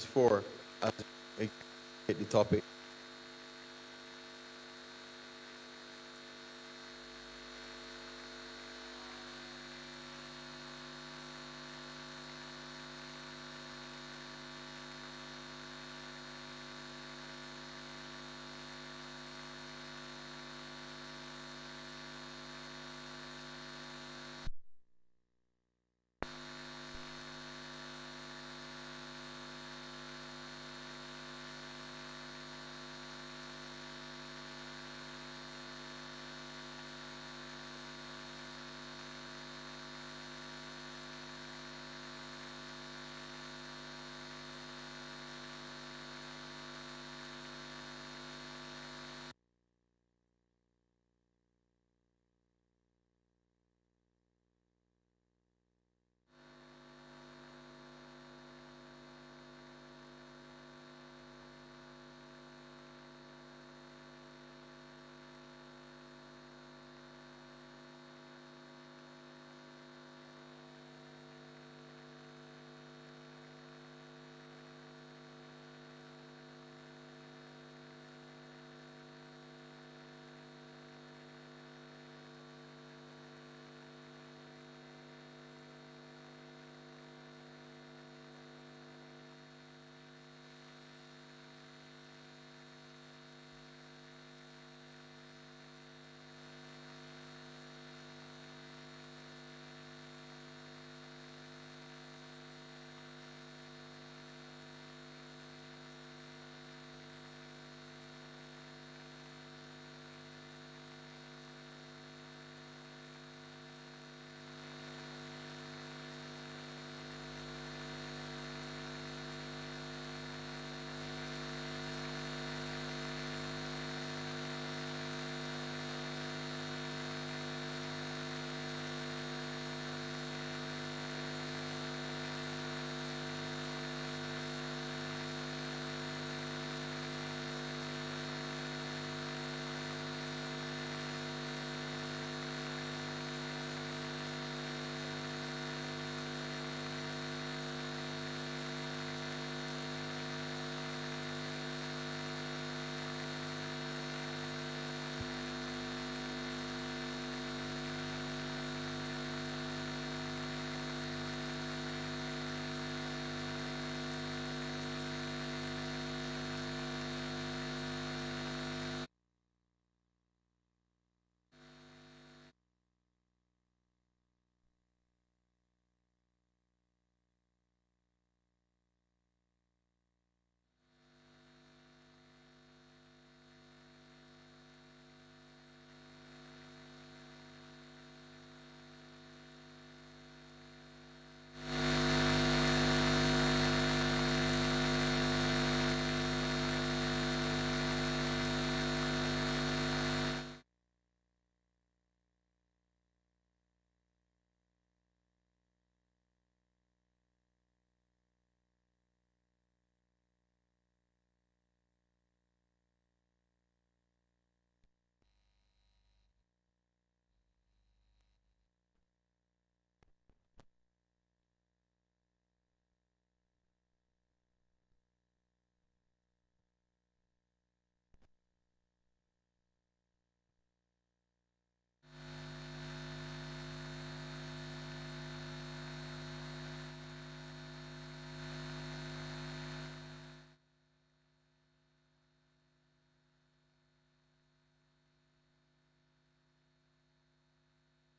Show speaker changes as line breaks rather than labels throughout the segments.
is for as we get the topic.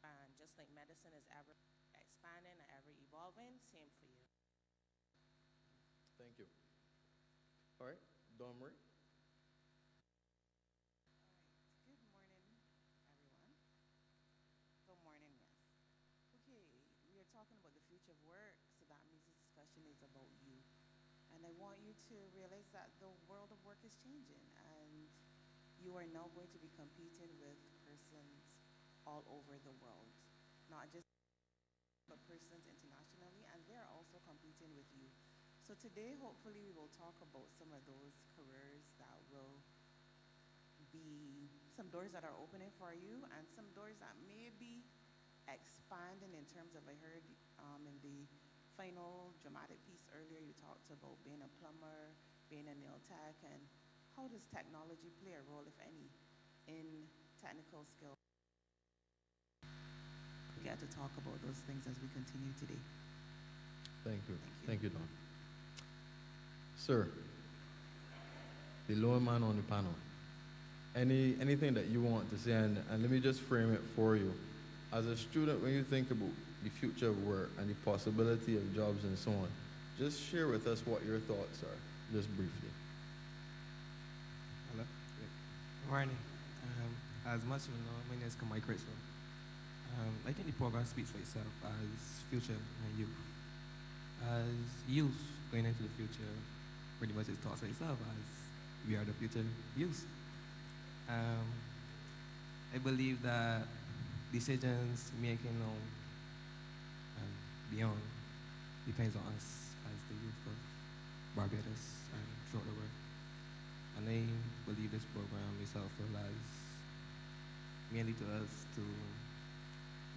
And just like medicine is ever expanding and ever evolving, same for you.
Thank you. All right, Don Marie.
Good morning, everyone. Good morning, yes. Okay, we are talking about the future of work, so that means this discussion is about you. And I want you to realize that the world of work is changing, and you are now going to be competing with persons all over the world, not just but persons internationally, and they're also competing with you. So today, hopefully, we will talk about some of those careers that will be some doors that are opening for you and some doors that may be expanding in terms of, I heard in the final dramatic piece earlier, you talked about being a plumber, being a nail tech, and how does technology play a role, if any, in technical skills? We get to talk about those things as we continue today.
Thank you.
Thank you.
Thank you, Don. Sir, the lower man on the panel. Anything that you want to say, and let me just frame it for you. As a student, when you think about the future of work and the possibility of jobs and so on, just share with us what your thoughts are, just briefly.
Hello. Good morning. As much as you know, my name is Kamai Crystal. I think the program speaks for itself as future and youth. As youth going into the future, pretty much it talks for itself as we are the future youth. I believe that decisions making now and beyond depends on us as the youth of Barbados and throughout the world. And I believe this program is helpful as mainly to us to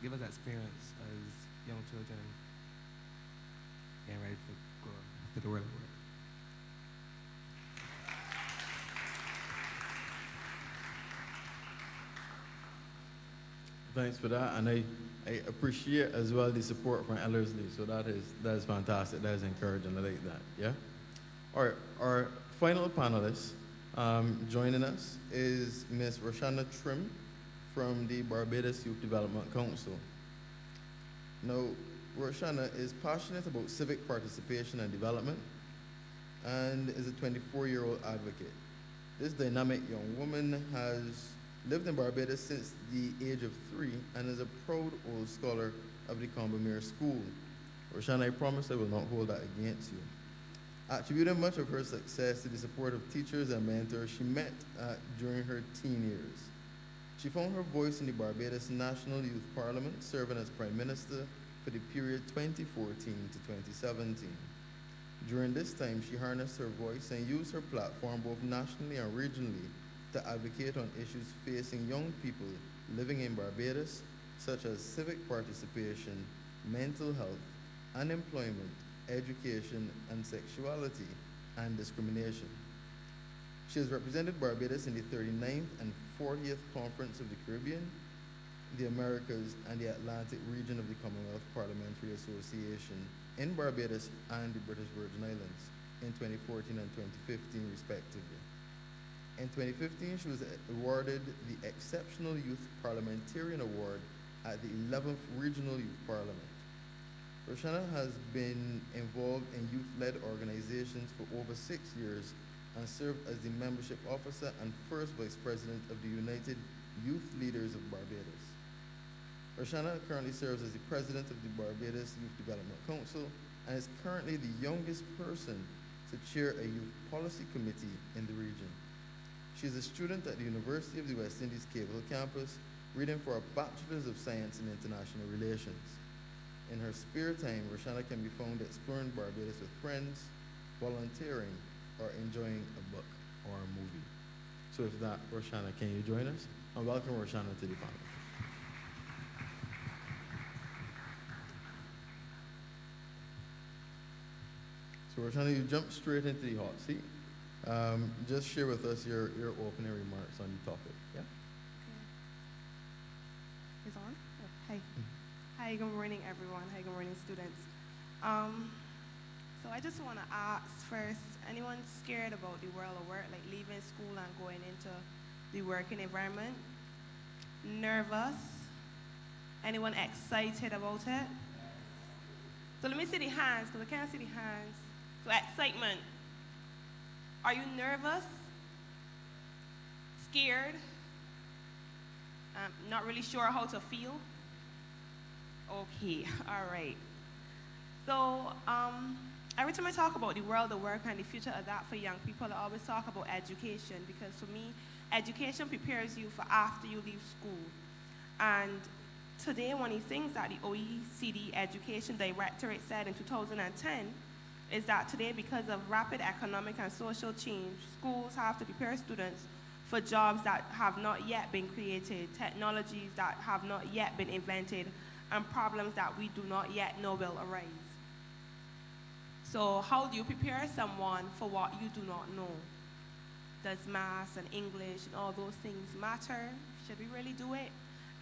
give us experience as young children getting ready to go to the world of work.
Thanks for that, and I appreciate as well the support from Ellerslie. So that is fantastic. That is encouraging. I like that. Yeah. All right. Our final panelist joining us is Miss Rashanna Trim from the Barbados Youth Development Council. Now, Rashanna is passionate about civic participation and development, and is a 24-year-old advocate. This dynamic young woman has lived in Barbados since the age of 3 and is a proud old scholar of the Combermere School. Rashanna, I promise I will not hold that against you. Attributing much of her success to the support of teachers and mentors she met during her teen years. She found her voice in the Barbados National Youth Parliament, serving as Prime Minister for the period 2014 to 2017. During this time, she harnessed her voice and used her platform both nationally and regionally to advocate on issues facing young people living in Barbados, such as civic participation, mental health, unemployment, education, and sexuality and discrimination. She has represented Barbados in the 39th and 40th Conference of the Caribbean, the Americas, and the Atlantic region of the Commonwealth Parliamentary Association in Barbados and the British Virgin Islands in 2014 and 2015, respectively. In 2015, she was awarded the Exceptional Youth Parliamentarian Award at the 11th Regional Youth Parliament. Rashanna has been involved in youth-led organizations for over 6 years and served as the membership officer and first vice president of the United Youth Leaders of Barbados. Rashanna currently serves as the president of the Barbados Youth Development Council and is currently the youngest person to chair a youth policy committee in the region. She is a student at the University of the West Indies Cave Hill campus, reading for a Bachelor's of Science in International Relations. In her spare time, Rashanna can be found exploring Barbados with friends, volunteering, or enjoying a book or a movie. So with that, Rashanna, can you join us? And welcome Rashanna to the panel. So Rashanna, you jumped straight into the hot seat. Just share with us your opening remarks on the topic. Yeah.
Is on? Oh, hi. Hi, good morning, everyone. Hi, good morning, students. So I just want to ask first, anyone scared about the world of work, like leaving school and going into the working environment? Nervous? Anyone excited about it? So let me see the hands, because I can't see the hands. So excitement. Are you nervous? Scared? Not really sure how to feel? Okay, all right. So every time I talk about the world of work and the future of that for young people, I always talk about education, because for me, education prepares you for after you leave school. And today, one of the things that the OECD Education Directorate said in 2010 is that today, because of rapid economic and social change, schools have to prepare students for jobs that have not yet been created, technologies that have not yet been invented, and problems that we do not yet know will arise. So how do you prepare someone for what you do not know? Does math and English and all those things matter? Should we really do it?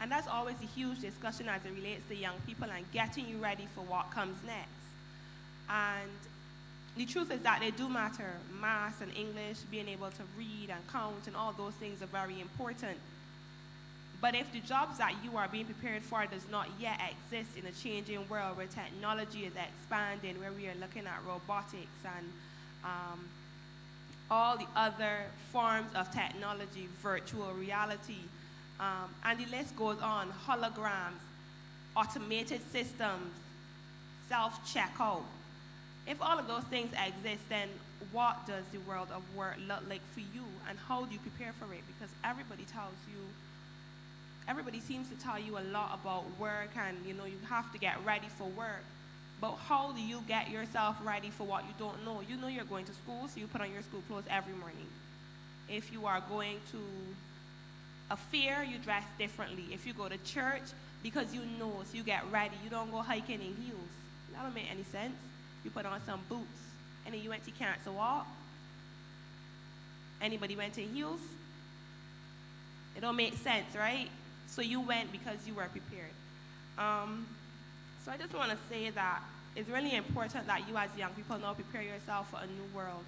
And that's always a huge discussion as it relates to young people and getting you ready for what comes next. And the truth is that they do matter. Math and English, being able to read and count and all those things are very important. But if the jobs that you are being prepared for does not yet exist in a changing world where technology is expanding, where we are looking at robotics and all the other forms of technology, virtual reality, and the list goes on, holograms, automated systems, self-checkout. If all of those things exist, then what does the world of work look like for you, and how do you prepare for it? Because everybody seems to tell you a lot about work, and you have to get ready for work. But how do you get yourself ready for what you don't know? You know you're going to school, so you put on your school clothes every morning. If you are going to a fair, you dress differently. If you go to church, because you know, so you get ready. You don't go hiking in heels. That don't make any sense. You put on some boots. And then you went to Cancer Walk. Anybody went in heels? It don't make sense, right? So you went because you were prepared. So I just want to say that it's really important that you as young people now prepare yourself for a new world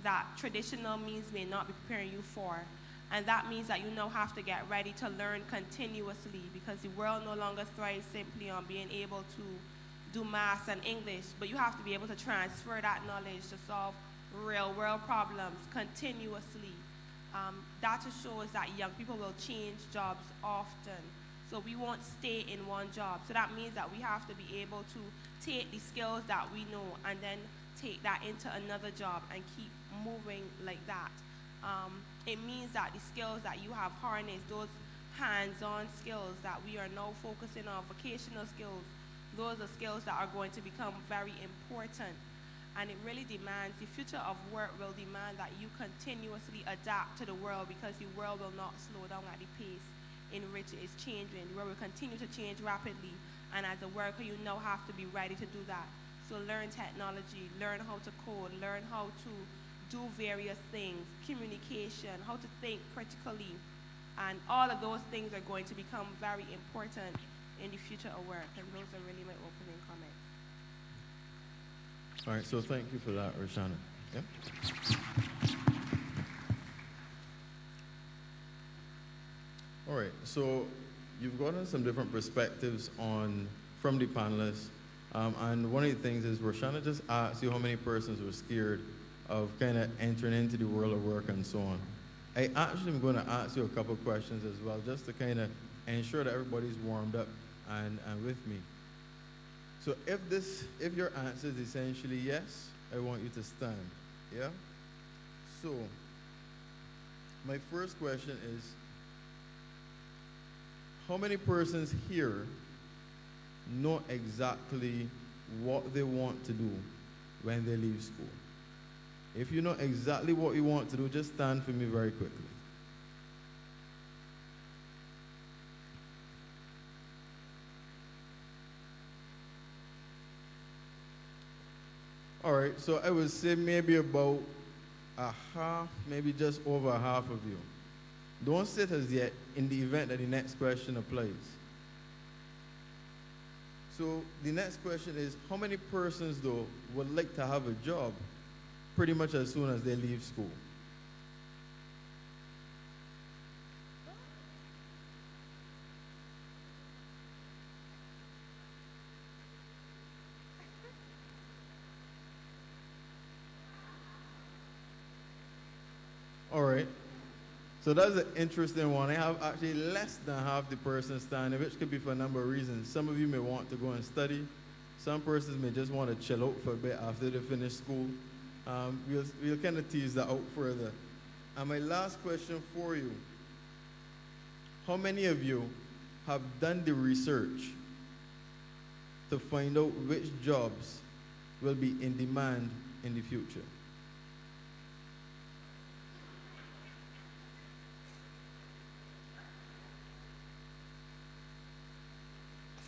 that traditional means may not be preparing you for. And that means that you now have to get ready to learn continuously, because the world no longer thrives simply on being able to do math and English, but you have to be able to transfer that knowledge to solve real world problems continuously. Data shows that young people will change jobs often. So we won't stay in one job. So that means that we have to be able to take the skills that we know and then take that into another job and keep moving like that. It means that the skills that you have harnessed, those hands-on skills that we are now focusing on, vocational skills, those are skills that are going to become very important. And it really demands, the future of work will demand that you continuously adapt to the world, because the world will not slow down at the pace in which it is changing. The world will continue to change rapidly. And as a worker, you now have to be ready to do that. So learn technology, learn how to code, learn how to do various things, communication, how to think critically. And all of those things are going to become very important in the future of work. And those are really my opening comments.
All right, so thank you for that, Rashanna. Yeah? All right, so you've gotten some different perspectives from the panelists. And one of the things is Rashanna just asked you how many persons were scared of kind of entering into the world of work and so on. I actually am going to ask you a couple questions as well, just to kind of ensure that everybody's warmed up and with me. So if your answer is essentially yes, I want you to stand. Yeah? So, my first question is, how many persons here know exactly what they want to do when they leave school? If you know exactly what you want to do, just stand for me very quickly. All right, so I would say maybe about a half, maybe just over a half of you. Don't sit as yet in the event that the next question applies. So the next question is, how many persons, though, would like to have a job pretty much as soon as they leave school? All right. So that's an interesting one. I have actually less than half the persons standing, which could be for a number of reasons. Some of you may want to go and study. Some persons may just want to chill out for a bit after they finish school. We'll kind of tease that out further. And my last question for you, how many of you have done the research to find out which jobs will be in demand in the future?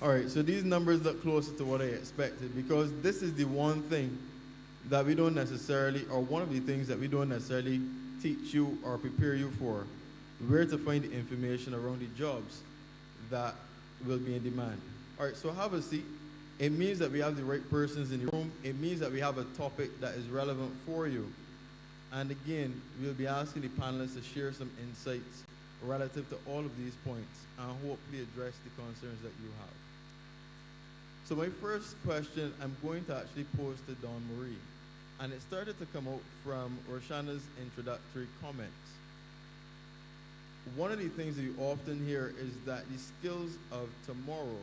All right, so these numbers look closer to what I expected, because this is the one thing that we don't necessarily, or one of the things that we don't necessarily teach you or prepare you for, where to find the information around the jobs that will be in demand. All right, so have a seat. It means that we have the right persons in the room. It means that we have a topic that is relevant for you. And again, we'll be asking the panelists to share some insights relative to all of these points and hopefully address the concerns that you have. So my first question I'm going to actually pose to Dawn Marie, and it started to come out from Rashanna's introductory comments. One of the things that you often hear is that the skills of tomorrow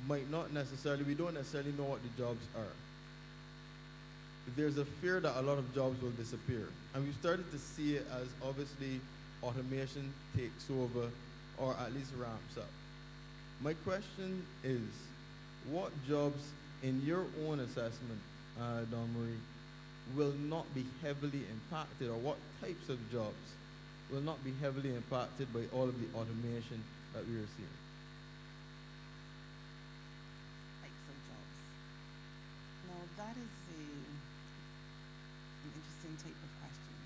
might not necessarily, we don't necessarily know what the jobs are. There's a fear that a lot of jobs will disappear. And we've started to see it as obviously automation takes over or at least ramps up. My question is, what jobs in your own assessment, Dawn Marie, will not be heavily impacted, or what types of jobs will not be heavily impacted by all of the automation that we are seeing?
Types of jobs. Now that is an interesting type of question.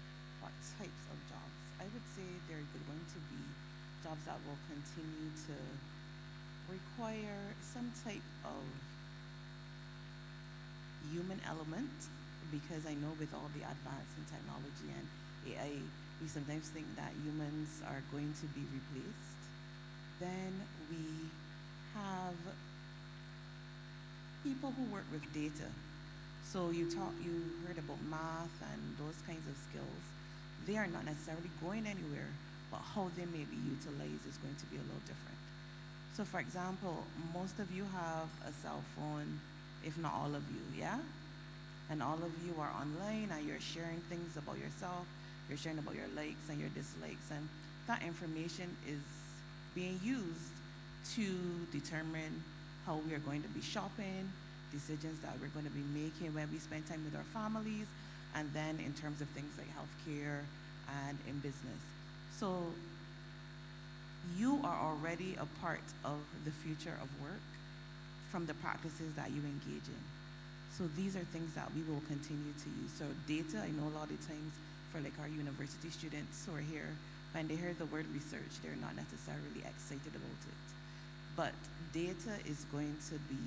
What types of jobs? I would say there are going to be jobs that will continue to require some type of human element, because I know with all the advance in technology and AI, we sometimes think that humans are going to be replaced. Then we have people who work with data. So you heard about math and those kinds of skills. They are not necessarily going anywhere, but how they may be utilized is going to be a little different. So for example, most of you have a cell phone, if not all of you, yeah? And all of you are online and you're sharing things about yourself, you're sharing about your likes and your dislikes, and that information is being used to determine how we are going to be shopping, decisions that we're going to be making when we spend time with our families, and then in terms of things like healthcare and in business. So you are already a part of the future of work from the practices that you engage in. So these are things that we will continue to use. So data, I know a lot of times for like our university students who are here, when they hear the word research, they're not necessarily excited about it. But data is going to be,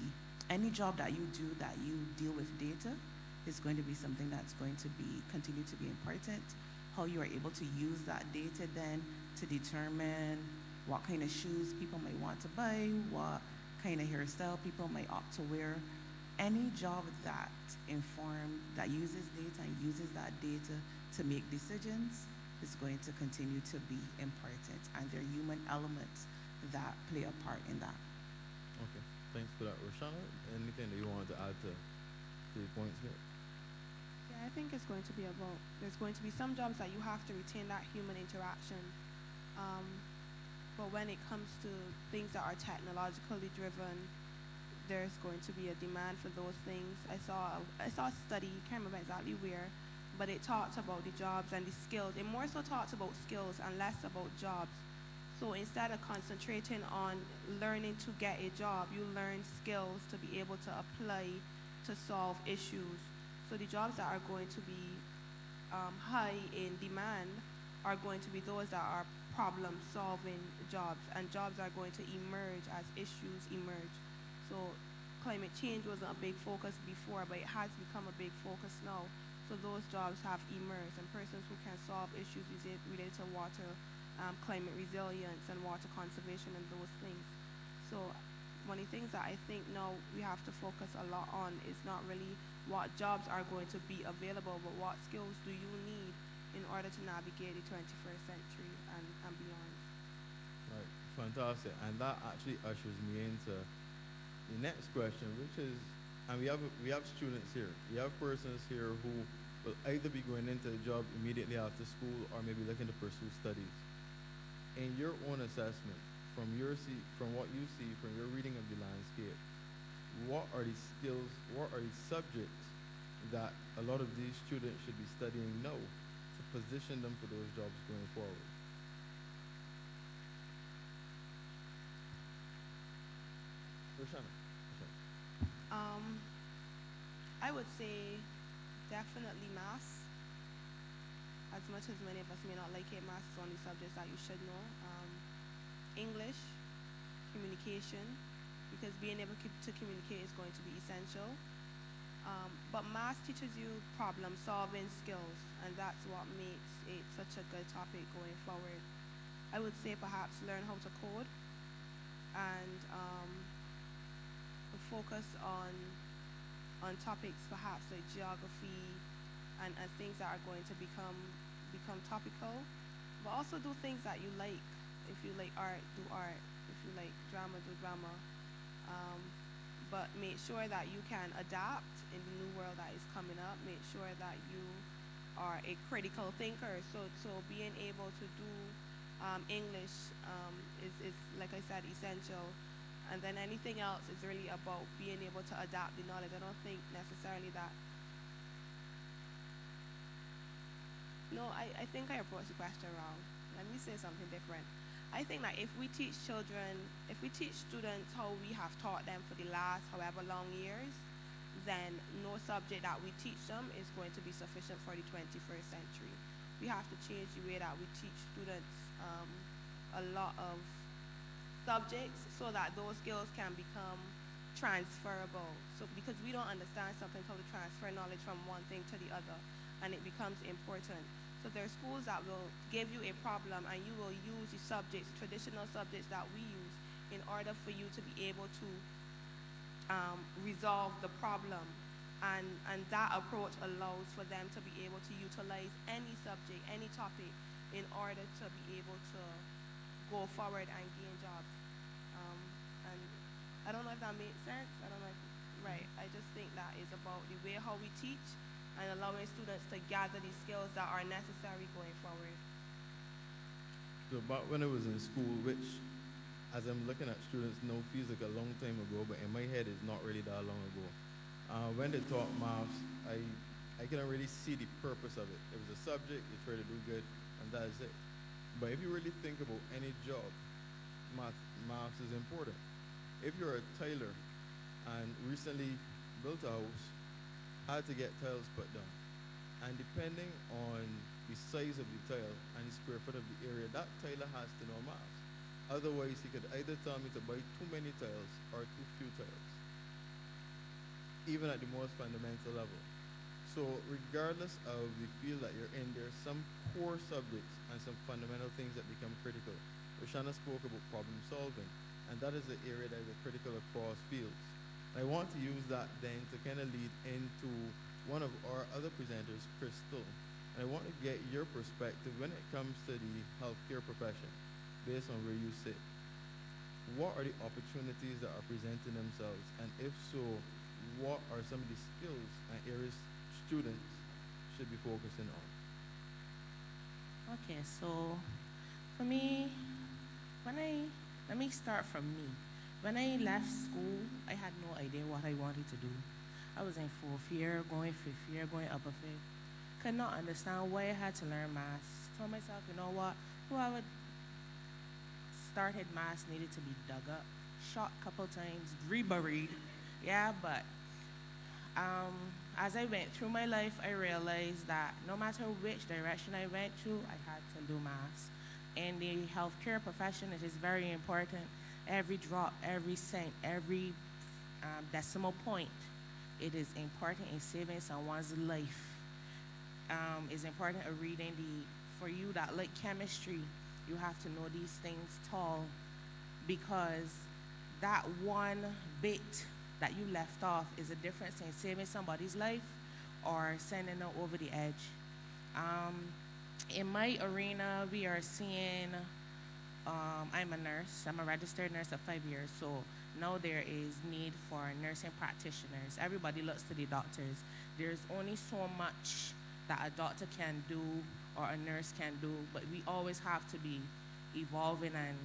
any job that you do that you deal with data is going to be something that's going to be, continue to be important. How you are able to use that data then to determine what kind of shoes people might want to buy, what kind of hairstyle people might opt to wear. Any job that uses data and uses that data to make decisions is going to continue to be important, and there are human elements that play a part in that.
Okay, thanks for that. Rashanna, anything that you wanted to add to the points here?
Yeah, I think it's going to be about, there's going to be some jobs that you have to retain that human interaction. But when it comes to things that are technologically driven, there's going to be a demand for those things. I saw a study, can't remember exactly where, but it talked about the jobs and the skills. It more so talked about skills and less about jobs. So instead of concentrating on learning to get a job, you learn skills to be able to apply to solve issues. So the jobs that are going to be high in demand are going to be those that are problem-solving jobs, and jobs are going to emerge as issues emerge. So climate change wasn't a big focus before, but it has become a big focus now. So those jobs have emerged, and persons who can solve issues related to water, climate resilience, and water conservation, and those things. So one of the things that I think now we have to focus a lot on is not really what jobs are going to be available, but what skills do you need in order to navigate the 21st century and beyond.
Right, fantastic. And that actually ushers me into the next question, which is, and we have students here. We have persons here who will either be going into a job immediately after school or maybe looking to pursue studies. In your own assessment, from what you see, from your reading of the landscape, what are the skills, what are the subjects that a lot of these students should be studying now to position them for those jobs going forward? Rashanna.
I would say Definitely maths. As much as many of us may not like it, maths is one of the subjects that you should know. English, communication, because being able to communicate is going to be essential. But math teaches you problem-solving skills, and that's what makes it such a good topic going forward. I would say perhaps learn how to code and focus on topics perhaps like geography and things that are going to become topical. But also do things that you like. If you like art, do art. If you like drama, do drama. But make sure that you can adapt in the new world that is coming up. Make sure that you are a critical thinker. So being able to do English is, like I said, essential. And then anything else is really about being able to adapt the knowledge. I don't think necessarily that. No, I think I approached the question wrong. Let me say something different. I think that if we teach students how we have taught them for the last however long years, then no subject that we teach them is going to be sufficient for the 21st century. We have to change the way that we teach students a lot of subjects so that those skills can become transferable. So because we don't understand something, how to transfer knowledge from one thing to the other, and it becomes important. So there are schools that will give you a problem and you will use the subjects, traditional subjects that we use in order for you to be able to resolve the problem. And that approach allows for them to be able to utilize any subject, any topic in order to be able to go forward and gain jobs. And I don't know if that makes sense. I don't know if, right. I just think that is about the way how we teach and allowing students to gather the skills that are necessary going forward.
So back when I was in school, which, as I'm looking at students now, feels like a long time ago, but in my head it's not really that long ago. When they taught maths, I couldn't really see the purpose of it. It was a subject, you try to do good, and that is it. But if you really think about any job, maths is important. If you're a tailor and recently built a house, had to get tiles put down, and depending on the size of the tile and the square foot of the area, that tailor has to know maths. Otherwise, he could either tell me to buy too many tiles or too few tiles, even at the most fundamental level. So regardless of the field that you're in, there are some core subjects and some fundamental things that become critical. Rashanna spoke about problem solving, and that is the area that is critical across fields. I want to use that then to kind of lead into one of our other presenters, Crystal. And I want to get your perspective when it comes to the healthcare profession, based on where you sit. What are the opportunities that are presenting themselves? And if so, what are some of the skills and areas students should be focusing on?
Okay, so for me, let me start from me. When I left school, I had no idea what I wanted to do. I was in fourth year, going fifth year, going upper fifth. Could not understand why I had to learn maths. Told myself, you know what, whoever started maths needed to be dug up, shot a couple times, reburied. Yeah, but as I went through my life, I realized that no matter which direction I went to, I had to do maths. In the healthcare profession, it is very important. Every drop, every cent, every decimal point, it is important in saving someone's life. It's important in reading for you that like chemistry, you have to know these things tall, because that one bit that you left off is a difference in saving somebody's life or sending them over the edge. In my arena, we are seeing, I'm a nurse. I'm a registered nurse of 5 years. So now there is need for nursing practitioners. Everybody looks to the doctors. There's only so much that a doctor can do or a nurse can do, but we always have to be evolving and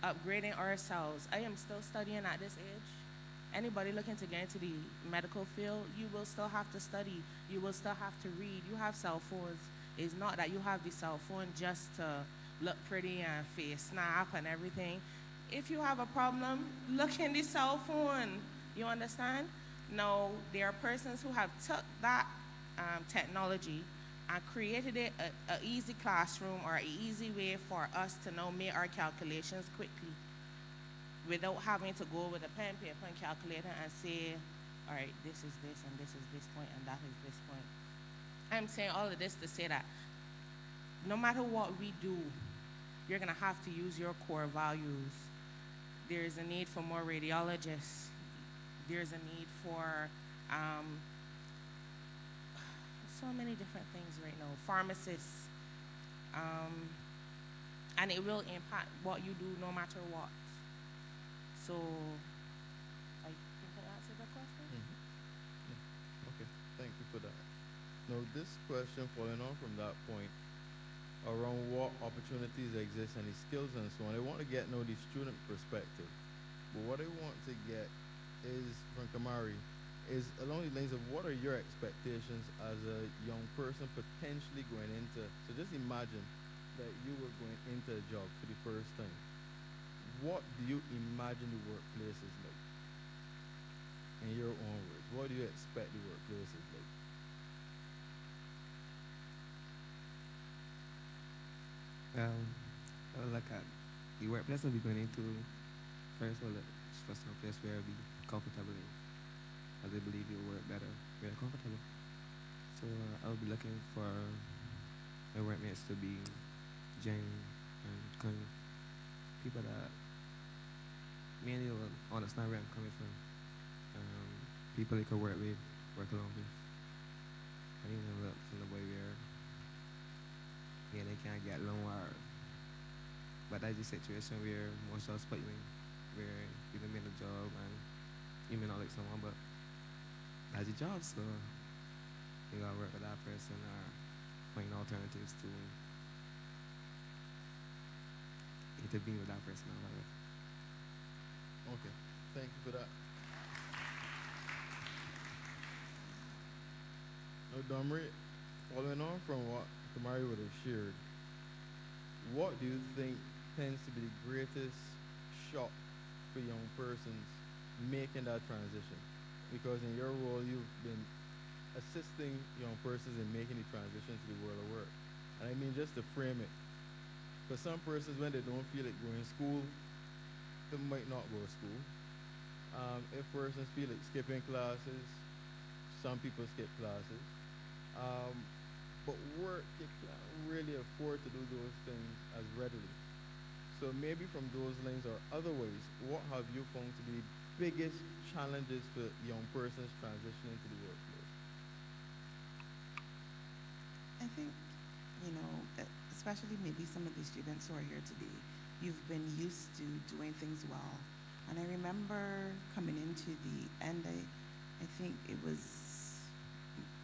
upgrading ourselves. I am still studying at this age. Anybody looking to get into the medical field, you will still have to study. You will still have to read. You have cell phones. It's not that you have the cell phone just to look pretty and face snap and everything. If you have a problem, look in the cell phone. You understand? Now, there are persons who have took that technology and created it a easy classroom or an easy way for us to now make our calculations quickly without having to go with a pen, paper, and calculator and say, all right, this is this, and this is this point, and that is this point. I'm saying all of this to say that no matter what we do, you're going to have to use your core values. There is a need for more radiologists. There's a need for so many different things right now. Pharmacists. And it will impact what you do no matter what. So, I think I answered the question.
Okay, thank you for that. Now, this question, following on from that point, around what opportunities exist, any skills and so on, I want to get now the student perspective. But what I want to get is, from Kamari, is along the lines of what are your expectations as a young person potentially going into, so just imagine that you were going into a job for the first time. What do you imagine the workplace is like? In your own words, what do you expect the workplace is like?
I look at the workplace I'll be going into first. Well, look for some place where I'll be comfortable in, as I believe you'll work better, very comfortable. So I'll be looking for my workmates to be genuine and kind of people that mainly will understand where I'm coming from. People they could work with, work along with. I even look from the way where they can't get along or but that's the situation where most jobs put you in, where you can make a job and you may not like someone, but that's your job, so you gotta work with that person or find alternatives to intervene with that person or whatever.
Okay, thank you for that. Now, Domri, following on from what Kamari would have shared, what do you think tends to be the greatest shock for young persons making that transition? Because in your role, you've been assisting young persons in making the transition to the world of work. And I mean, just to frame it, for some persons, when they don't feel like going to school, they might not go to school. If persons feel like skipping classes, some people skip classes. But work, you can't really afford to do those things as readily. So maybe from those lines or other ways, what have you found to be the biggest challenges for young persons transitioning to the workplace?
I think, especially maybe some of the students who are here today, you've been used to doing things well. And I remember coming into the end, I think it was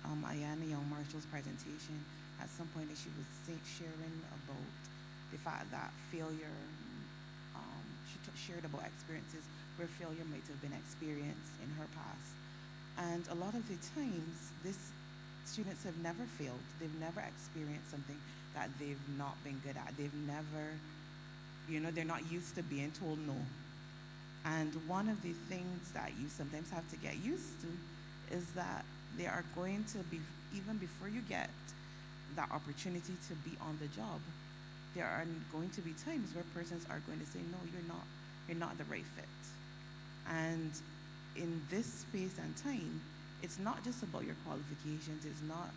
Ayana Young Marshall's presentation at some point that she was sharing about the fact that failure, shared about experiences where failure might have been experienced in her past. And a lot of the times, students have never failed. They've never experienced something that they've not been good at. They've never, they're not used to being told no. And one of the things that you sometimes have to get used to is that there are going to be, even before you get that opportunity to be on the job, there are going to be times where persons are going to say, no, you're not the right fit. And in this space and time, it's not just about your qualifications, it's not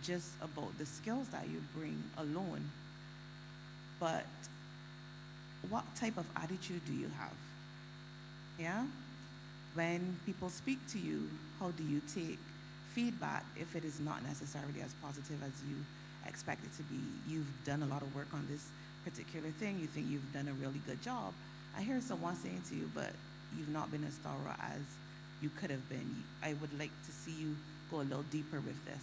just about the skills that you bring alone, but what type of attitude do you have? Yeah? When people speak to you, how do you take feedback if it is not necessarily as positive as you expect it to be? You've done a lot of work on this particular thing, you think you've done a really good job. I hear someone saying to you, but you've not been as thorough as you could have been. I would like to see you go a little deeper with this.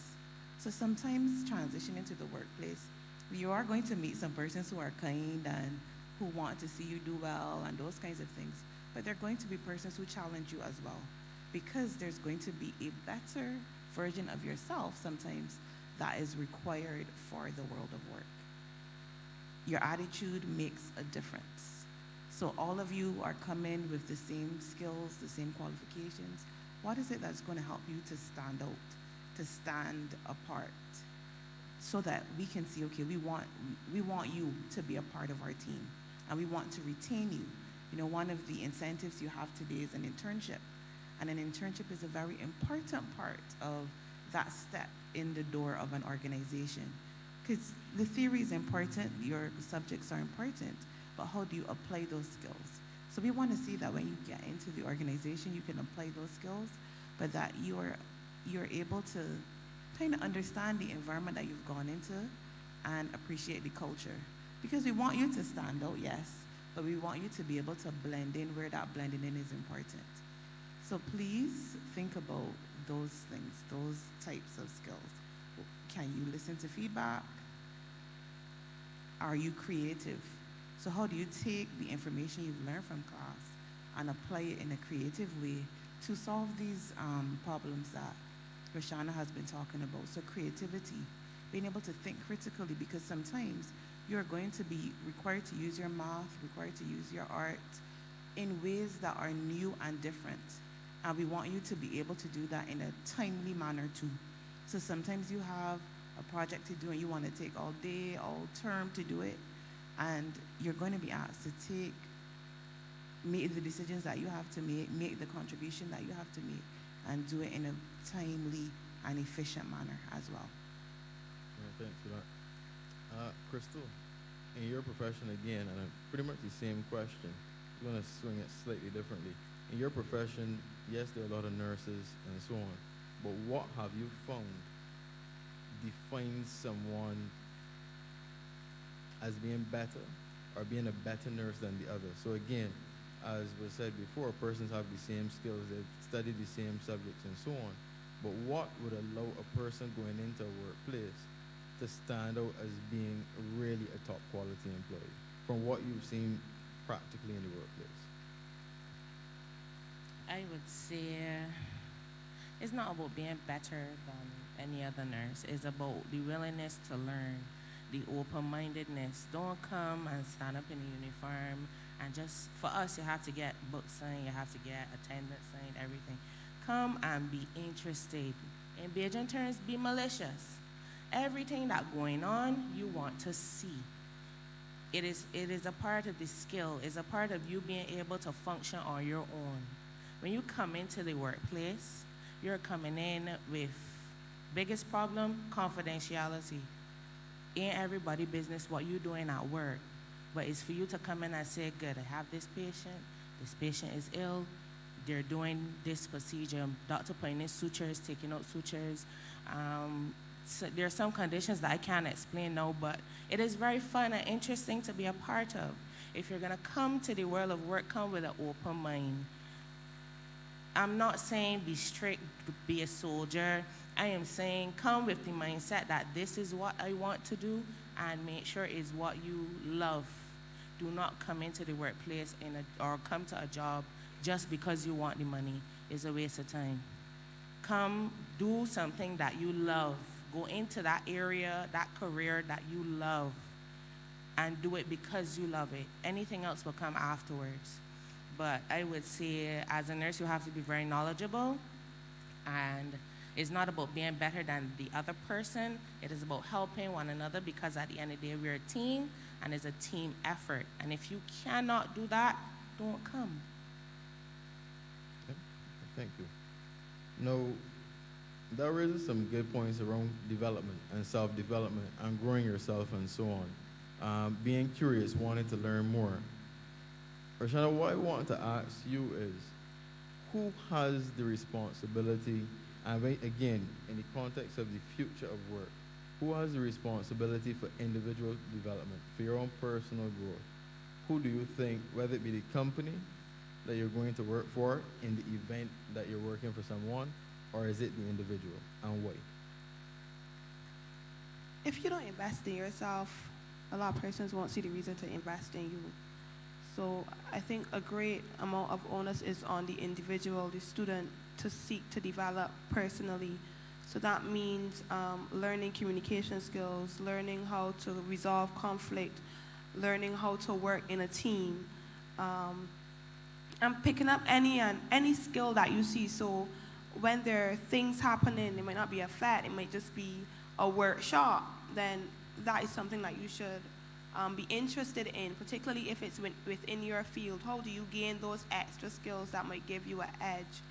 So sometimes transitioning to the workplace, you are going to meet some persons who are kind and who want to see you do well and those kinds of things. But there are going to be persons who challenge you as well, because there's going to be a better version of yourself sometimes that is required for the world of work. Your attitude makes a difference. So all of you are coming with the same skills, the same qualifications, What is it that's going to help you to stand out, to stand apart, so that we can see, okay, we want you to be a part of our team, and we want to retain you. You know, one of the incentives you have today is an internship, and an internship is a very important part of that step in the door of an organization. Because the theory is important, your subjects are important, but how do you apply those skills? So we want to see that when you get into the organization, you can apply those skills, but that you're able to kind of understand the environment that you've gone into and appreciate the culture. Because we want you to stand out, yes, but we want you to be able to blend in where that blending in is important. So please think about those things, those types of skills. Can you listen to feedback? Are you creative? So how do you take the information you've learned from class and apply it in a creative way to solve these problems that Rashanna has been talking about? So creativity, being able to think critically, because sometimes you're going to be required to use your math, required to use your art in ways that are new and different. And we want you to be able to do that in a timely manner too. So sometimes you have a project to do and you want to take all day, all term to do it. And you're going to be asked to make the decisions that you have to make the contribution that you have to make, and do it in a timely and efficient manner as well.
Yeah, thanks for that. Crystal, in your profession again, and pretty much the same question, I'm going to swing it slightly differently. In your profession, yes, there are a lot of nurses and so on, but what have you found defines someone as being better or being a better nurse than the other? So again, as was said before, persons have the same skills, they've studied the same subjects and so on, but what would allow a person going into a workplace to stand out as being really a top quality employee from what you've seen practically in the workplace?
I would say it's not about being better than any other nurse. It's about the willingness to learn, the open-mindedness. Don't come and stand up in a uniform and just, for us, you have to get books signed, you have to get attendance signed, everything. Come and be interested. In Bajan terms, be malicious. Everything that's going on, you want to see. It is a part of the skill. It's a part of you being able to function on your own. When you come into the workplace, you're coming in with biggest problem, confidentiality. Ain't everybody business what you doing at work, but it's for you to come in and say, good, I have this patient is ill, they're doing this procedure, doctor putting in sutures, taking out sutures. So there are some conditions that I can't explain now, but it is very fun and interesting to be a part of. If you're gonna come to the world of work, come with an open mind. I'm not saying be strict, be a soldier. I am saying come with the mindset that this is what I want to do, and make sure it's what you love. Do not come into the workplace or come to a job just because you want the money. It's a waste of time. Come do something that you love. Go into that area, that career that you love, and do it because you love it. Anything else will come afterwards. But I would say as a nurse, you have to be very knowledgeable, and it's not about being better than the other person. It is about helping one another, because at the end of the day, we're a team, and it's a team effort. And if you cannot do that, don't come.
Okay. Thank you. Now, that raises some good points around development and self-development and growing yourself and so on. Being curious, wanting to learn more. Rashanna, what I want to ask you is, who has the responsibility, and again, in the context of the future of work, who has the responsibility for individual development, for your own personal growth? Who do you think, whether it be the company that you're going to work for in the event that you're working for someone, or is it the individual, and why?
If you don't invest in yourself, a lot of persons won't see the reason to invest in you. So I think a great amount of onus is on the individual, the student, to seek to develop personally. So that means learning communication skills, learning how to resolve conflict, learning how to work in a team, and picking up any skill that you see. So when there are things happening, it might not be a fat, it might just be a workshop, then that is something that you should be interested in, particularly if it's within your field. How do you gain those extra skills that might give you an edge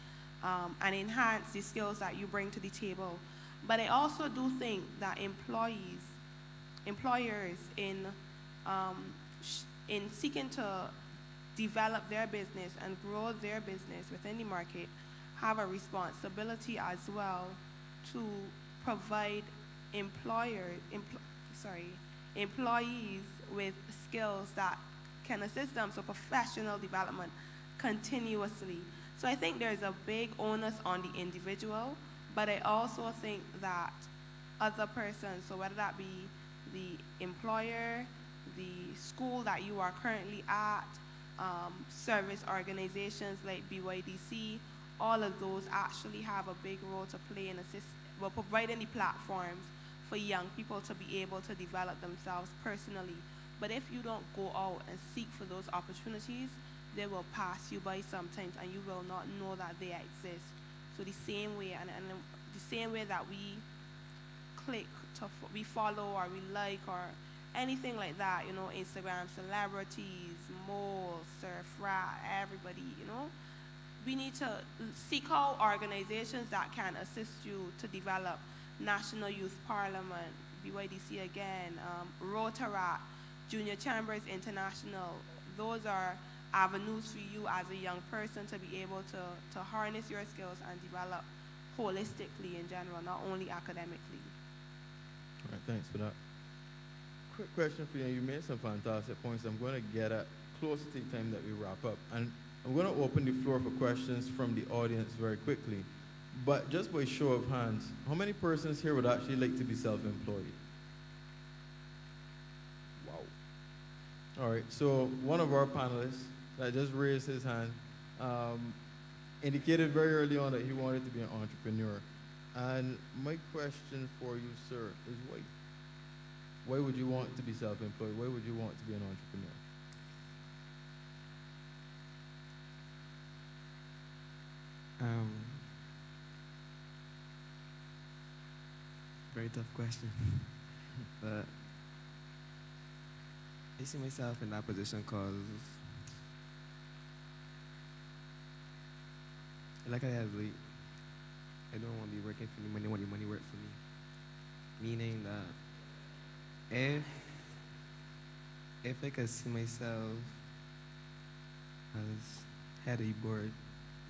and enhance the skills that you bring to the table? But I also do think that employers in seeking to develop their business and grow their business within the market have a responsibility as well to provide employees with skills that can assist them, so professional development continuously. So I think there's a big onus on the individual, but I also think that other persons, so whether that be the employer, the school that you are currently at, service organizations like BYDC, all of those actually have a big role to play in providing the platforms for young people to be able to develop themselves personally. But if you don't go out and seek for those opportunities, they will pass you by sometimes and you will not know that they exist. So the same way, and the same way that we we follow or we like or anything like that, you know, Instagram celebrities, moles, surf rat, everybody, you know, we need to seek out organizations that can assist you to develop National Youth Parliament, BYDC again, Rotaract, Junior Chambers International. Those are avenues for you as a young person to be able to harness your skills and develop holistically in general, not only academically.
All right, thanks for that. Quick question for you. You made some fantastic points. I'm going to get at close to the time that we wrap up. And I'm going to open the floor for questions from the audience very quickly. But just by show of hands, how many persons here would actually like to be self-employed? Wow. All right, so one of our panelists that just raised his hand indicated very early on that he wanted to be an entrepreneur. And my question for you, sir, is why? Why would you want to be self-employed? Why would you want to be an entrepreneur?
Very tough question. But I see myself in that position because, like I have, I don't want to be working for the money, I want the money work for me. Meaning that if I could see myself as head of the board,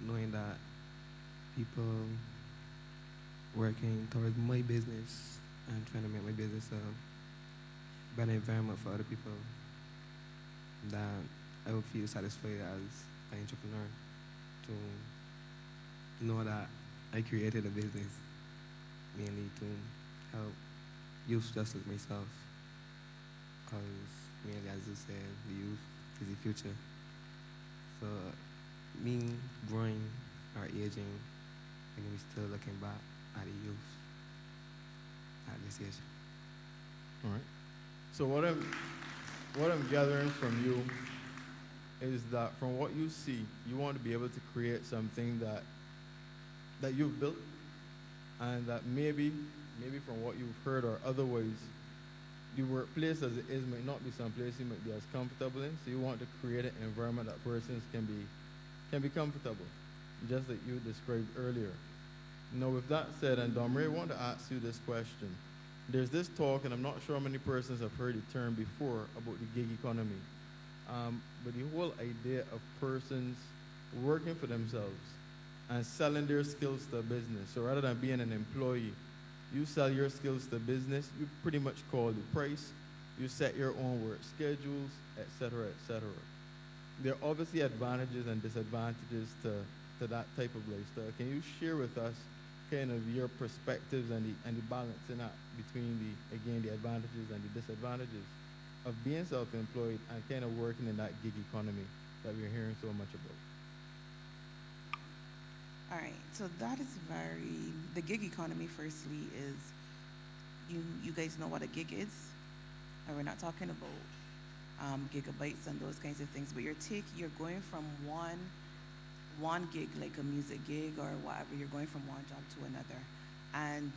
knowing that people working towards my business and trying to make my business a better environment for other people, that I would feel satisfied as an entrepreneur to know that I created a business mainly to help youth just as myself, because mainly, as you said, the youth is the future. So me growing or aging, I'm going to be still looking back at the youth at this age.
All right. So what I'm gathering from you is that from what you see, you want to be able to create something that you've built, and that maybe from what you've heard or otherwise, the workplace as it is might not be someplace you might be as comfortable in. So you want to create an environment that persons can be comfortable, just like you described earlier. Now, with that said, and Domre, I want to ask you this question. There's this talk, and I'm not sure how many persons have heard the term before, about the gig economy. But the whole idea of persons working for themselves and selling their skills to a business. So rather than being an employee, you sell your skills to business, you pretty much call the price, you set your own work schedules, etc., etc. There are obviously advantages and disadvantages to that type of lifestyle. Can you share with us kind of your perspectives and the balance in that between the advantages and the disadvantages of being self-employed and kind of working in that gig economy that we're hearing so much about?
All right, so that is the gig economy firstly is, you guys know what a gig is, and we're not talking about gigabytes and those kinds of things, but you're going from one gig, like a music gig or whatever, you're going from one job to another. And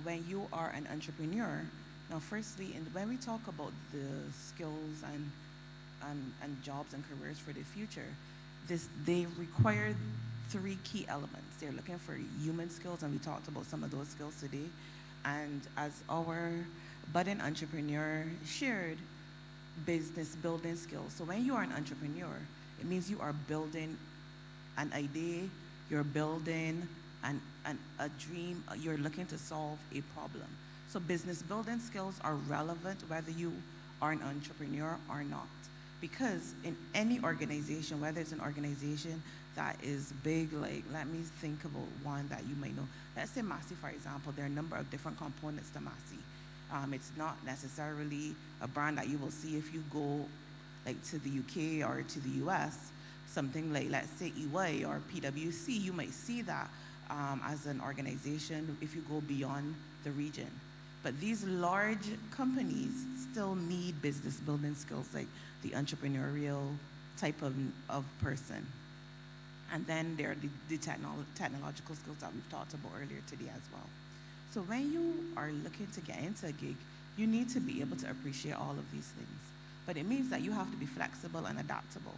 when you are an entrepreneur, now firstly, and when we talk about the skills and jobs and careers for the future, they require three key elements. They're looking for human skills, and we talked about some of those skills today. And as our budding entrepreneur shared, business building skills. So when you are an entrepreneur, it means you are building an idea, you're building a dream, you're looking to solve a problem. So business building skills are relevant whether you are an entrepreneur or not. Because in any organization, whether it's an organization that is big, like let me think about one that you might know. Let's say Massey, for example, there are a number of different components to Massey. It's not necessarily a brand that you will see if you go like to the UK or to the US. Something like, let's say, EY or PwC, you might see that as an organization if you go beyond the region. But these large companies still need business building skills, like the entrepreneurial type of person. And then there are the technological skills that we've talked about earlier today as well. So when you are looking to get into a gig, you need to be able to appreciate all of these things. But it means that you have to be flexible and adaptable.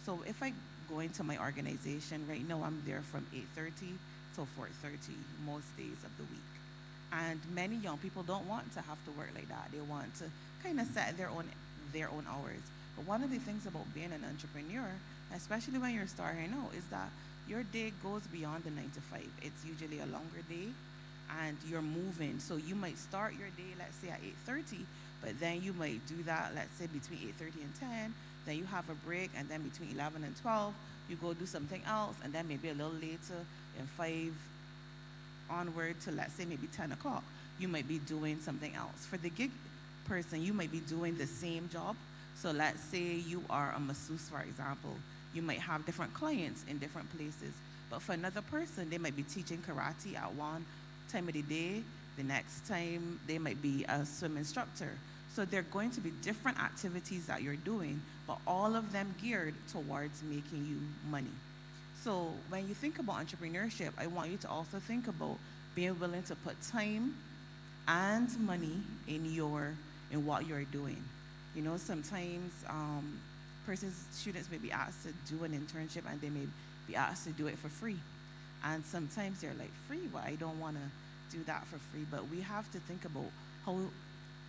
So if I go into my organization, right now I'm there from 8:30 till 4:30 most days of the week. And many young people don't want to have to work like that. They want to kind of set their own hours. But one of the things about being an entrepreneur, especially when you're starting out, is that your day goes beyond the 9 to 5. It's usually a longer day, and you're moving. So you might start your day, let's say, at 8:30, but then you might do that, let's say, between 8:30 and 10. Then you have a break, and then between 11 and 12, you go do something else, and then maybe a little later, in 5 onward to, let's say, maybe 10 o'clock, you might be doing something else. For the gig person, you might be doing the same job. So let's say you are a masseuse, for example. You might have different clients in different places. But for another person, they might be teaching karate at one time of the day. The next time, they might be a swim instructor. So they're going to be different activities that you're doing, but all of them geared towards making you money. So when you think about entrepreneurship, I want you to also think about being willing to put time and money in what you're doing. You know, sometimes students may be asked to do an internship and they may be asked to do it for free. And sometimes they're like, free? Well, I don't want to do that for free. But we have to think about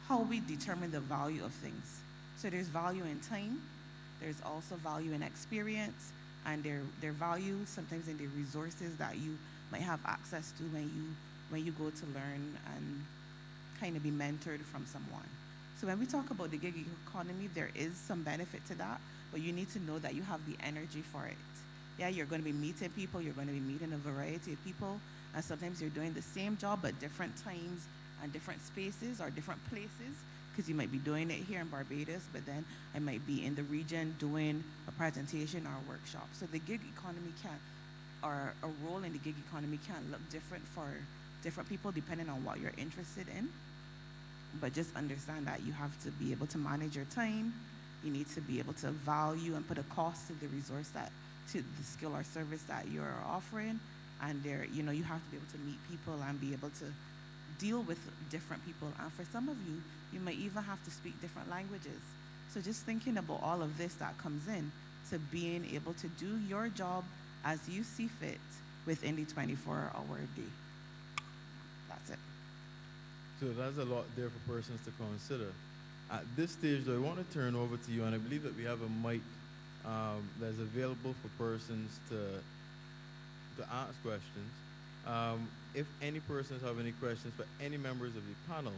how we determine the value of things. So there's value in time, there's also value in experience, and their value sometimes in the resources that you might have access to when you go to learn and kind of be mentored from someone. So when we talk about the gig economy, there is some benefit to that, but you need to know that you have the energy for it. Yeah, you're going to be meeting people, you're going to be meeting a variety of people, and sometimes you're doing the same job but different times and different spaces or different places, because you might be doing it here in Barbados, but then I might be in the region doing a presentation or a workshop. So the gig economy or a role in the gig economy can look different for different people depending on what you're interested in. But just understand that you have to be able to manage your time. You need to be able to value and put a cost to the resource to the skill or service that you're offering. And you have to be able to meet people and be able to deal with different people. And for some of you, you might even have to speak different languages. So just thinking about all of this that comes in to being able to do your job as you see fit within the 24-hour day. That's it.
So that's a lot there for persons to consider. At this stage, though, I want to turn over to you, and I believe that we have a mic that's available for persons to ask questions. If any persons have any questions for any members of the panel,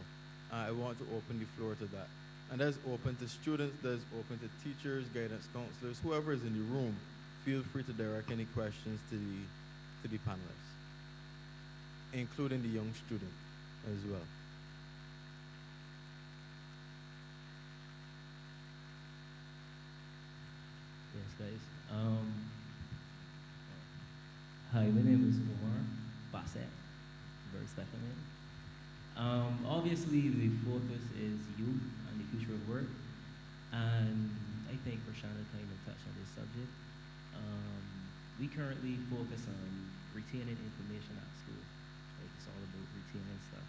I want to open the floor to that. And that's open to students, that's open to teachers, guidance counselors, whoever is in the room. Feel free to direct any questions to the panelists, including the young student as well.
Yes, guys. Hi, my name is Omar Bassett. Very special name. Obviously, the focus is youth and the future of work, and I think Rashanna kind of touched on this subject. We we currently focus on retaining information at school. Like it's all about retaining stuff.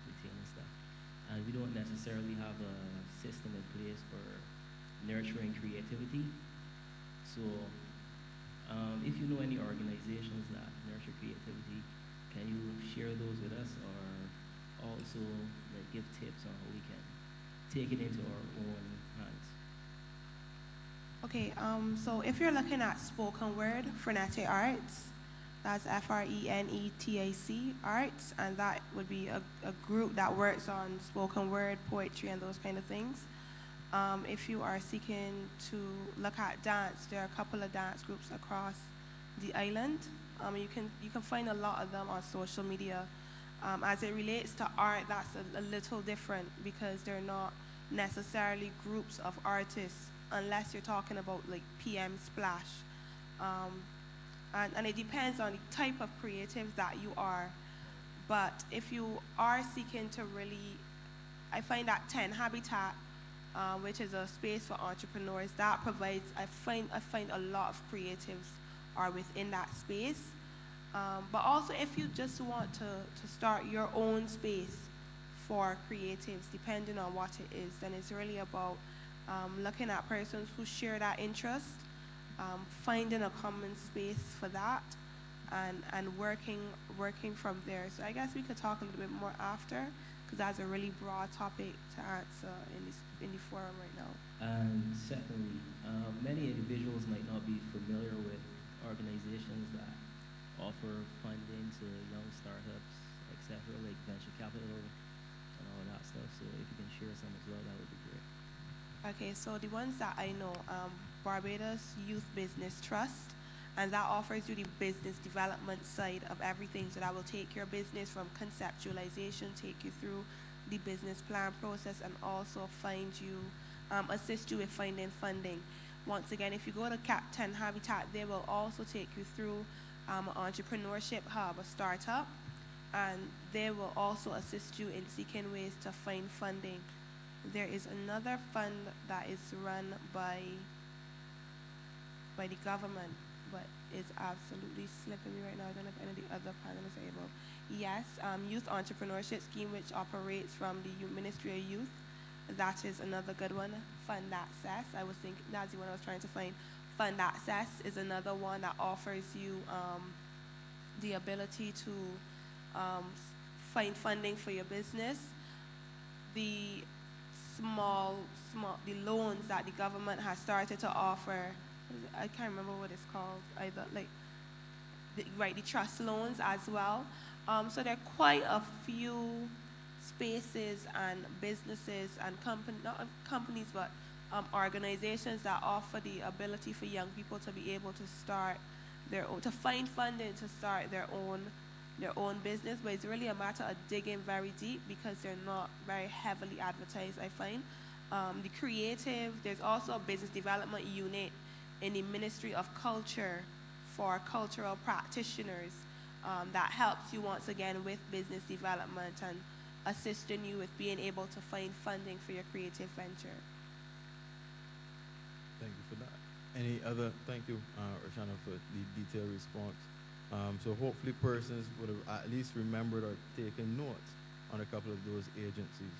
And we don't necessarily have a system in place for nurturing creativity. So if you know any organizations that nurture creativity, can you share those with us, or also like give tips on how we can take it into our own hands?
Okay, so if you're looking at spoken word, Frenetac Arts, that's FRENETAC Arts, and that would be a group that works on spoken word, poetry, and those kind of things. If you are seeking to look at dance, there are a couple of dance groups across the island. You can find a lot of them on social media. As it relates to art, that's a little different because they're not necessarily groups of artists, unless you're talking about like PM Splash. And it depends on the type of creatives that you are. But if you are seeking to really, I find that 10 Habitat, which is a space for entrepreneurs, that provides, I find a lot of creatives are within that space. But also if you just want to start your own space for creatives, depending on what it is, then it's really about looking at persons who share that interest, finding a common space for that, and working from there. So I guess we could talk a little bit more after, because that's a really broad topic to answer in the forum right now.
And secondly, many individuals might not be familiar with organizations that offer funding to young startups, etc., like venture capital and all that stuff. So if you can share some as well, that would be great.
Okay, so the ones that I know, Barbados Youth Business Trust, and that offers you the business development side of everything. So that will take your business from conceptualization, take you through the business plan process, and also assist you with finding funding. Once again, if you go to Cap 10 Habitat, they will also take you through an entrepreneurship hub, a startup, and they will also assist you in seeking ways to find funding. There is another fund that is run by the government, but it's absolutely slipping me right now. I don't know if any of the other panelists are able. Yes, Youth Entrepreneurship Scheme, which operates from the Ministry of Youth. That is another good one. Fund Access, I was thinking, that's the one I was trying to find. Fund Access is another one that offers you the ability to find funding for your business. The the loans that the government has started to offer, I can't remember what it's called either, like, the trust loans as well. So there are quite a few spaces and businesses and not companies, but organizations that offer the ability for young people to be able to start to find funding to start their own business. But it's really a matter of digging very deep because they're not very heavily advertised, I find. The creative, there's also a business development unit in the Ministry of Culture for cultural practitioners that helps you once again with business development and assisting you with being able to find funding for your creative venture.
Thank you for that. Thank you, Rashanna, for the detailed response. So hopefully persons would have at least remembered or taken notes on a couple of those agencies.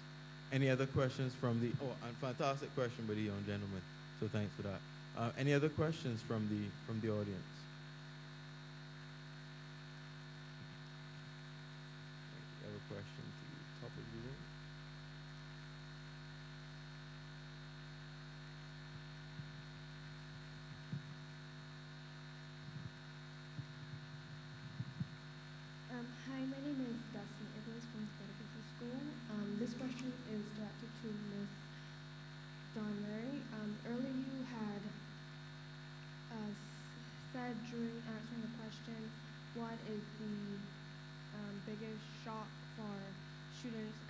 Any other questions from and fantastic question by the young gentleman, so thanks for that. Any other questions from the audience? You have a question to the top of the room?
Hi, my name is Dustin Evans from Barbados School. This question is directed to Ms. Donnery. Earlier you had said during answering the question, what is the biggest shock for students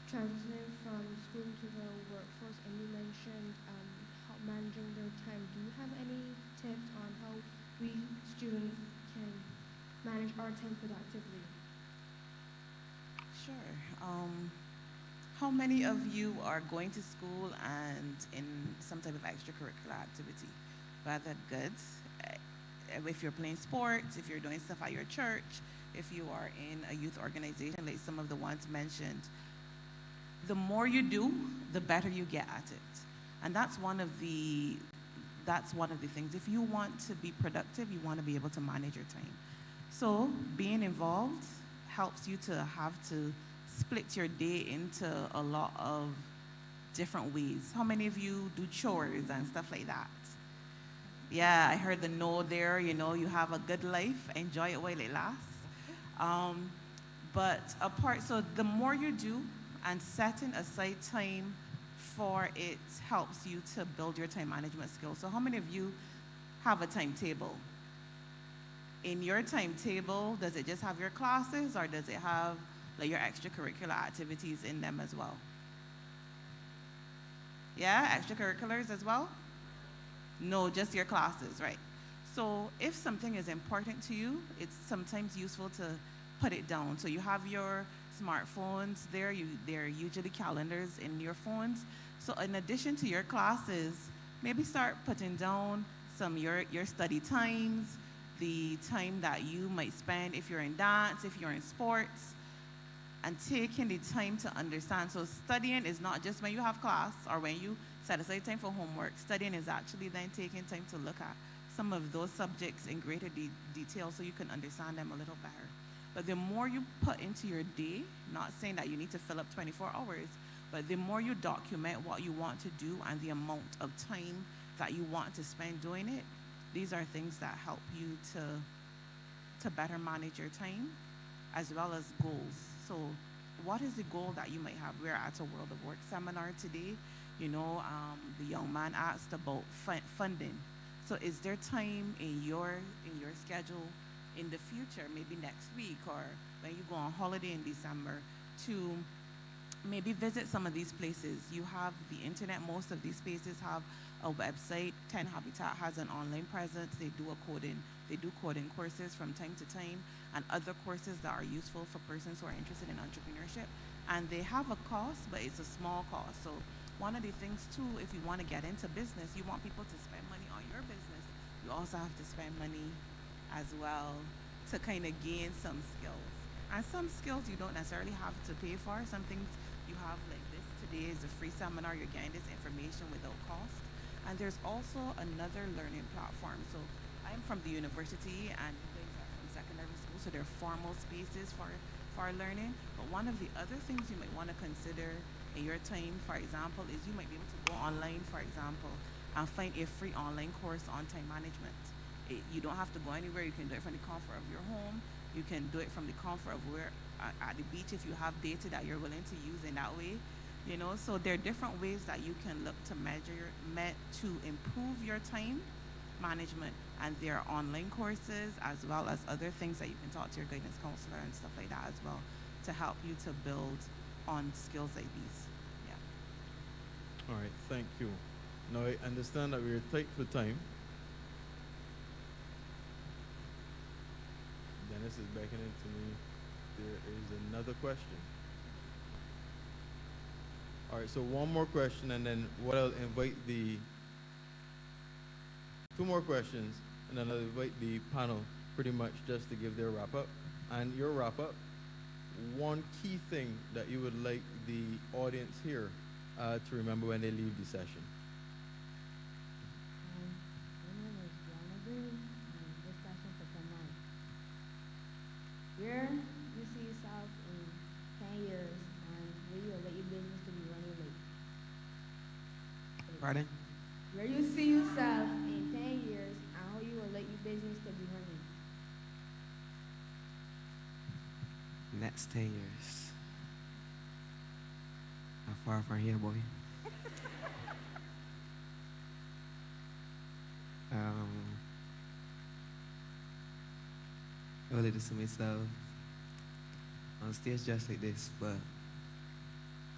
transitioning from school to the workforce, and you mentioned how managing their time. Do you have any tips on how we students can manage our time productively?
Sure. How many of you are going to school and in some type of extracurricular activity? Rather good. if you're playing sports, if you're doing stuff at your church, if you are in a youth organization, like some of the ones mentioned, the more you do, the better you get at it. And that's one of the things. If you want to be productive, you want to be able to manage your time. So being involved helps you to have to split your day into a lot of different ways. How many of you do chores and stuff like that? Yeah, I heard the no there. You know, you have a good life, enjoy it while it lasts. So the more you do and setting aside time for it helps you to build your time management skills. So how many of you have a timetable? In your timetable, does it just have your classes or does it have like your extracurricular activities in them as well? Yeah, extracurriculars as well? No, just your classes, right? So if something is important to you, it's sometimes useful to put it down. So you have your smartphones there, there are usually calendars in your phones. So in addition to your classes, maybe start putting down some your study times, the time that you might spend if you're in dance, if you're in sports, and taking the time to understand. So studying is not just when you have class or when you set aside time for homework. Studying is actually then taking time to look at some of those subjects in greater detail so you can understand them a little better. But the more you put into your day, not saying that you need to fill up 24 hours, but the more you document what you want to do and the amount of time that you want to spend doing it, these are things that help you to better manage your time as well as goals. So what is the goal that you might have? We're at a World of Work seminar today. You know, the young man asked about funding. So is there time in your schedule in the future, maybe next week or when you go on holiday in December, to maybe visit some of these places? You have the internet. Most of these spaces have a website. 10 Habitat has an online presence. They do coding courses from time to time and other courses that are useful for persons who are interested in entrepreneurship. And they have a cost, but it's a small cost. So one of the things too, if you want to get into business, you want people to spend money on your business, you also have to spend money as well to kind of gain some skills. And some skills you don't necessarily have to pay for. Some things you have, like this today is a free seminar. You're getting this information without cost. And there's also another learning platform. So I'm from the university and you guys are from secondary school, so they're formal spaces for learning. But one of the other things you might want to consider in your time, for example, is you might be able to go online, for example, and find a free online course on time management. You don't have to go anywhere. You can do it from the comfort of your home. You can do it from the comfort of where at the beach if you have data that you're willing to use in that way. You know, so there are different ways that you can look to to improve your time management, and there are online courses as well as other things that you can talk to your guidance counselor and stuff like that as well to help you to build on skills like these. Yeah.
All right, thank you. Now I understand that we're tight for time. Dennis is beckoning to me. There is another question. All right, so one more question, and then what I'll invite two more questions, and then I'll invite the panel pretty much just to give their wrap up. And your wrap up, one key thing that you would like the audience here to remember when they leave the session.
My name is Jonathan, and this question for tonight. Where you see yourself in 10 years, and where you will let your business to be running late?
Pardon?
Where you see yourself in 10 years, and how you will let your business to be running?
Next 10 years. Not far from here, boy. I will to see myself on stage just like this, but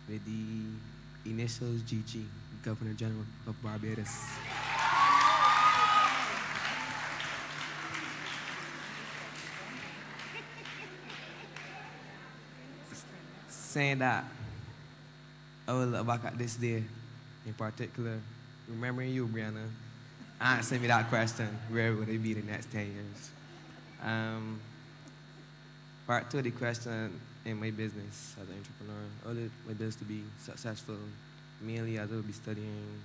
with the initials GG, Governor General of Barbados. Saying that, I will look back at this day in particular, remembering you, Brianna, answer me that question. Where will they be the next 10 years? Part two of the question, in my business as an entrepreneur, I want my business to be successful. Mainly, I will be studying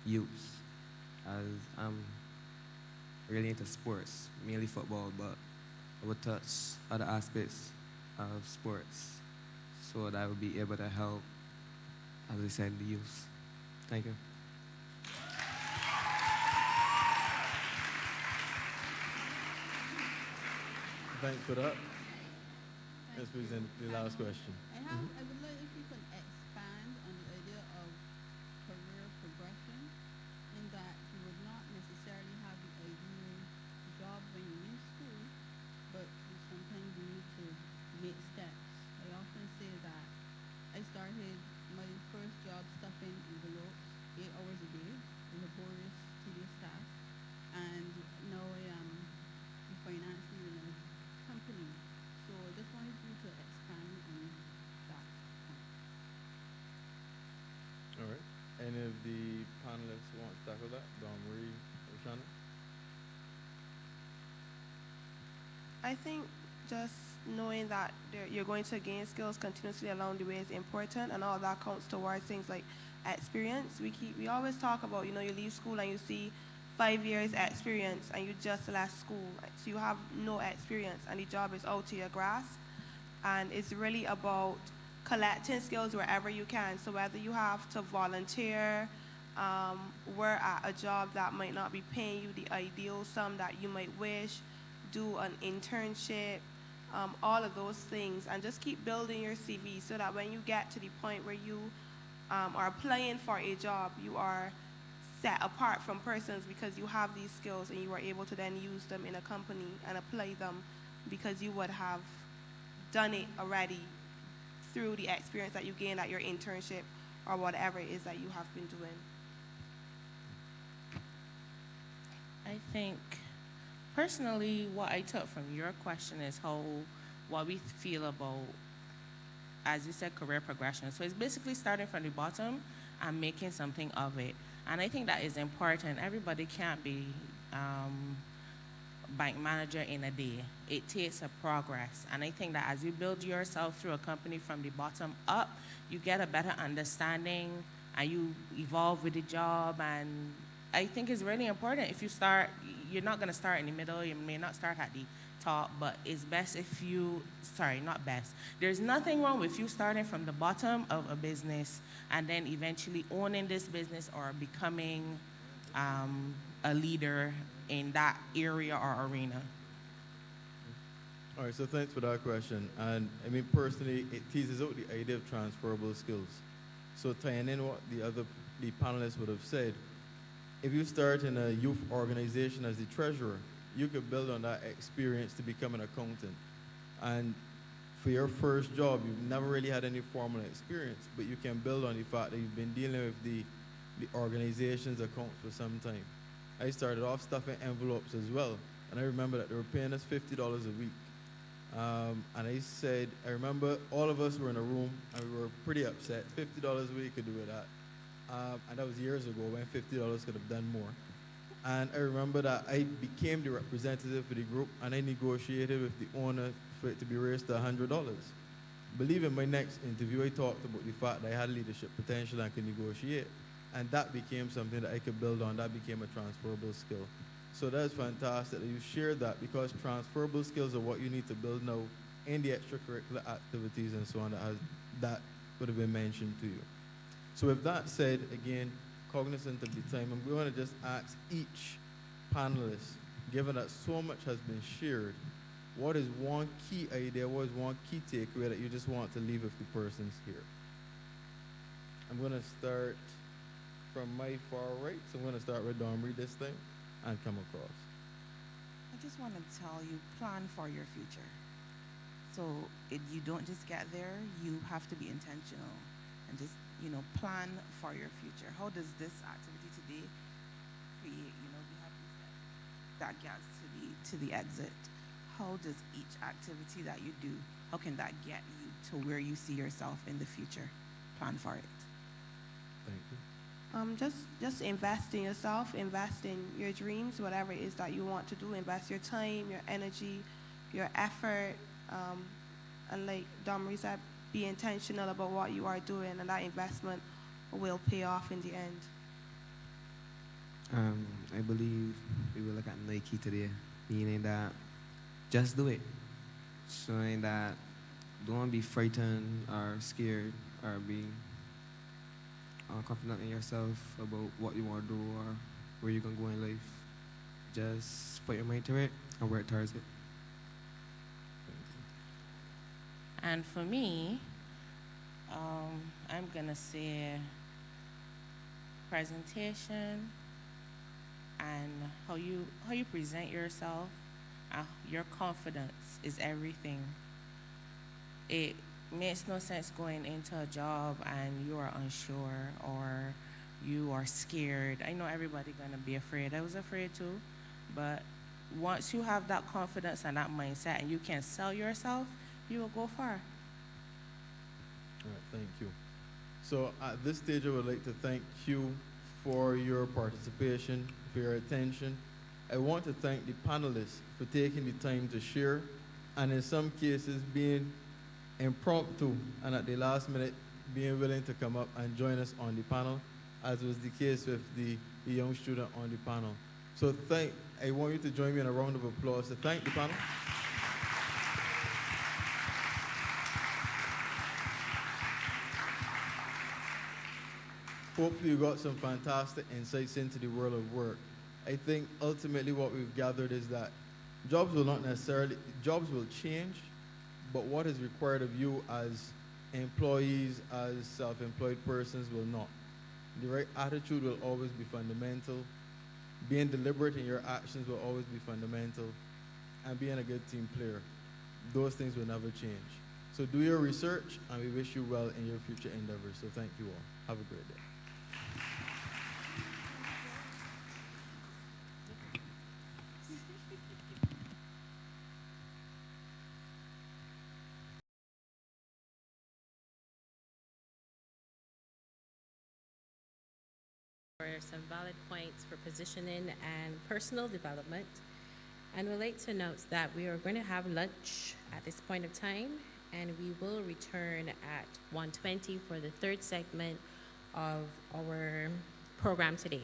youth, as I'm really into sports, mainly football, but I will touch other aspects of sports so that I will be able to help, as I said, the youth. Thank you.
Thanks for that. Let's present the last question.
I would like if you could expand on the idea of career progression, in that you would not necessarily have the ideal job when you're in school, but sometimes you need to make steps. I often say that I started my first job stuffing envelopes 8 hours a day in a laborious, tedious task, and now I am a financier in a company. So I just wanted you to expand on that point.
All right. Any of the panelists want to tackle that? Dawn Marie, Rashanna?
I think just knowing that you're going to gain skills continuously along the way is important, and all that counts towards things like experience. We always talk about, you leave school and you see 5 years experience and you just left school. So you have no experience and the job is out to your grasp. And it's really about collecting skills wherever you can. So whether you have to volunteer, work at a job that might not be paying you the ideal sum that you might wish, do an internship, all of those things, and just keep building your CV so that when you get to the point where you are applying for a job, you are set apart from persons because you have these skills and you are able to then use them in a company and apply them because you would have done it already through the experience that you gained at your internship or whatever it is that you have been doing.
I think personally what I took from your question is what we feel about, as you said, career progression. So it's basically starting from the bottom and making something of it. And I think that is important. Everybody can't be bank manager in a day. It takes a progress. And I think that as you build yourself through a company from the bottom up, you get a better understanding and you evolve with the job. And I think it's really important. If you start, you're not going to start in the middle. You may not start at the top, but it's best if you, not best. There's nothing wrong with you starting from the bottom of a business and then eventually owning this business or becoming a leader in that area or arena.
All right, so thanks for that question. And I mean, personally, it teases out the idea of transferable skills. So tying in what the panelists would have said, if you start in a youth organization as the treasurer, you could build on that experience to become an accountant. And for your first job, you've never really had any formal experience, but you can build on the fact that you've been dealing with the organization's accounts for some time. I started off stuffing envelopes as well, and I remember that they were paying us $50 a week. And I remember all of us were in a room, and we were pretty upset. $50 a week could do with that. And that was years ago when $50 could have done more. And I remember that I became the representative for the group, and I negotiated with the owner for it to be raised to $100. Believe in my next interview, I talked about the fact that I had leadership potential and could negotiate. And that became something that I could build on. That became a transferable skill. So that's fantastic that you shared that, because transferable skills are what you need to build now in the extracurricular activities and so on that would have been mentioned to you. So with that said, again, cognizant of the time, I'm going to just ask each panelist, given that so much has been shared, what is one key idea, what is one key takeaway that you just want to leave with the persons here? I'm going to start from my far right, so I'm going to start with Domri this time and come across.
I just want to tell you, plan for your future. So you don't just get there, you have to be intentional and just, plan for your future. How does this activity today create, we have that gets to the exit. How does each activity that you do, how can that get you to where you see yourself in the future? Plan for it.
Thank you.
Just invest in yourself, invest in your dreams, whatever it is that you want to do. Invest your time, your energy, your effort, and like Domri said, be intentional about what you are doing, and that investment will pay off in the end.
I believe we will look at Nike today, meaning that just do it. Showing that don't be frightened or scared or be confident in yourself about what you want to do or where you're going to go in life. Just put your mind to it and work towards it.
And for me, I'm gonna say presentation and how you present yourself. Your confidence is everything. It makes no sense going into a job and you are unsure or you are scared. I know everybody's gonna be afraid. I was afraid too, but once you have that confidence and that mindset and you can sell yourself, you will go far.
All right, thank you. So at this stage, I would like to thank you for your participation, for your attention. I want to thank the panelists for taking the time to share, and in some cases being impromptu, and at the last minute being willing to come up and join us on the panel, as was the case with the young student on the panel. So I want you to join me in a round of applause to thank the panel. Hopefully you got some fantastic insights into the world of work. I think ultimately what we've gathered is that jobs will change, but what is required of you as employees, as self-employed persons will not. The right attitude will always be fundamental. Being deliberate in your actions will always be fundamental. And being a good team player, those things will never change. So do your research, and we wish you well in your future endeavors. So thank you all. Have a great day.
For some valid points for positioning and personal development. And we'd like to note that we are going to have lunch at this point of time, and we will return at 1:20 for the third segment of our program today.